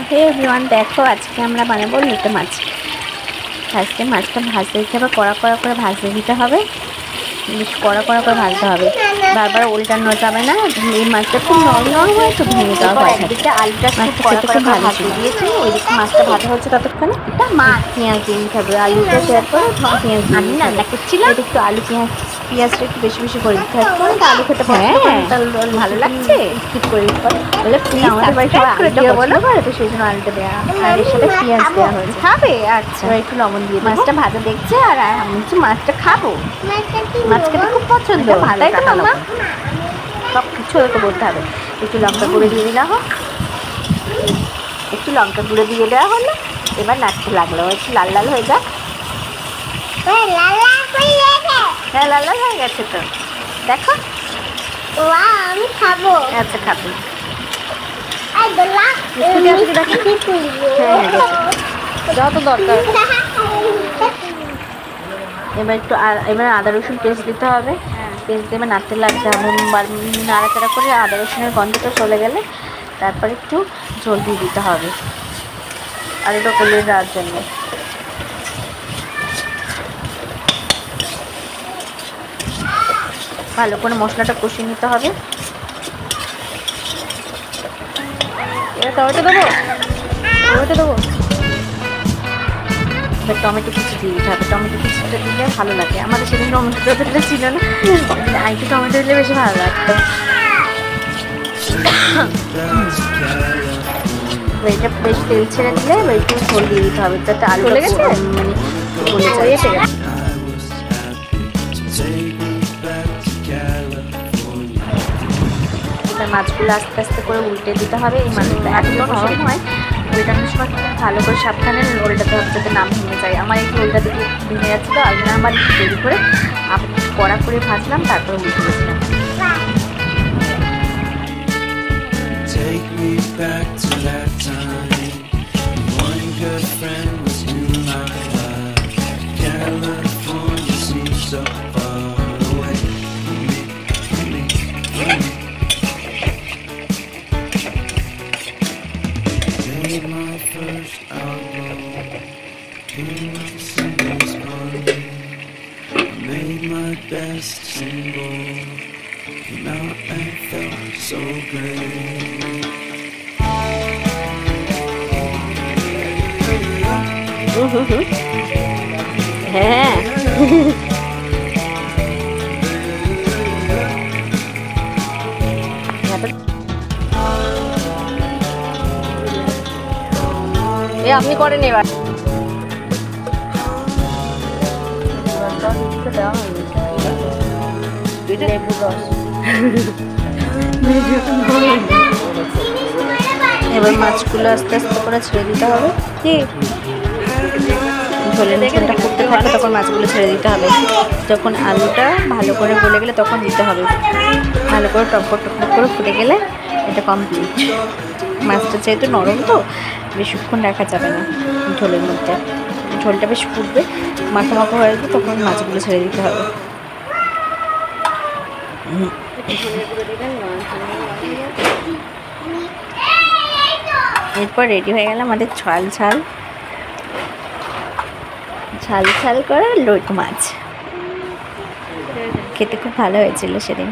হে everyone, দেখো আজকে আমরা বানাবো লিটে মাছ। ফার্স্টে মাছটা ভাজতে দিতে হবে, কড়া কড়া করে ভাজতে দিতে হবে, বেশ কড়া কড়া করে ভাজতে হবে, বারবার উল্টানো যাবে না। এই মাছটা খুব নরম নরম হয়, তো ভেঙে যাওয়া হয়। একদিকে আলুটা মাছটা খেতে খুব ভালো ছিল, দিয়েছি ওইদিকে মাছটা ভাজা হচ্ছে ততক্ষণে। এটা মাছ পেঁয়াজ দিয়ে নিতে হবে, আলুটা শেয়ার করে পেঁয়াজ দিয়ে আমি রান্না করছিলাম। একটু আলু পেঁয়াজটা একটু বেশি বেশি করে দিতে হবে। আলু খেতে ভালো লাগছে, স্কিপ করে দিতে হবে। বলে আমাদের বাড়িতে আলুটা পছন্দ করে, তো সেই জন্য আলুটা দেওয়া আর এর সাথে পেঁয়াজ দেওয়া হয়েছে। খাবে? আচ্ছা, একটু লবণ দিয়ে মাছটা ভাজা দেখছে, আর আমি হচ্ছে মাছটা খাবো। মাছ খেতে খুব পছন্দ, তাই তো মামা? সব কিছু ওকে বলতে হবে। একটু লঙ্কা গুঁড়ো দিয়ে দিলাম, একটু লঙ্কা গুঁড়ো দিয়ে দেওয়া হলো। এবার নাড়তে লাগলো, একটু লাল লাল হয়ে যাক। হ্যাঁ, লাল লাল হয়ে গেছে তো, দেখো। আমি খাবো। আচ্ছা, খাবো। যত দরকার। এবার আদা রসুন পেস্ট দিতে হবে, পেস্ট দিয়ে নাড়তে লাগতে হবে। নাড়াচাড়া করে আদা রসুনের গন্ধটা চলে গেলে তারপর একটু ঝোল দিয়ে দিতে হবে আলুটা গলিয়ে দেওয়ার জন্য। ভালো করে মশলাটা কষিয়ে নিতে হবে। টমেটো দেবো, এবার টমেটো কুচি দিয়ে দিতে হবে। টমেটো কুচিটা দিলে ভালো লাগে, আমাদের সেদিন টমেটোটা ছিল না, আইটি টমেটো দিলে বেশি ভালো লাগতো। এটা বেশ তেল ছেড়ে দিলে একটু ঝোল দিয়ে দিতে হবে, যাতে আলু লেগেছে মানে গলে যায়। মাছগুলো আস্তে আস্তে করে উল্টে দিতে হবে। এই মাছগুলো এত নরম হয়, উল্টানোর সময় ভালো করে সাবধানে উল্টাতে হবে যাতে না ভেঙে যায়। আমার একটু উল্টা দিকে ভেঙে যাচ্ছিলো, আর জন্য আমার একটু দেরি করে কড়া করে ভাজলাম, তারপরে উল্টে দিয়েছিলাম। My first album came with the singles money. I made my best single, came out and felt so great. হ্যাঁ, আপনি করেন এবার। এবার মাছগুলো আস্তে আস্তে করে ছেড়ে দিতে হবে। ঝোলটা ফুটতে থাকবে, তখন মাছগুলো ছেড়ে দিতে হবে। যখন আলুটা ভালো করে গলে গেলে তখন দিতে হবে। ভালো করে টকবক টকবক করে ফুটে গেলে এটা কমপ্লিট। মাছটা যেহেতু নরম, তো বেশিক্ষণ রাখা যাবে না ঝোলের মধ্যে। ঝোলটা বেশ ফুটবে, মাখো মাখো হয়ে যাবে, তখন মাছগুলো ছেড়ে দিতে হবে। এরপর রেডি হয়ে গেল আমাদের ঝাল ঝাল করে লোট মাছ। খেতে খুব ভালো হয়েছিল সেদিন।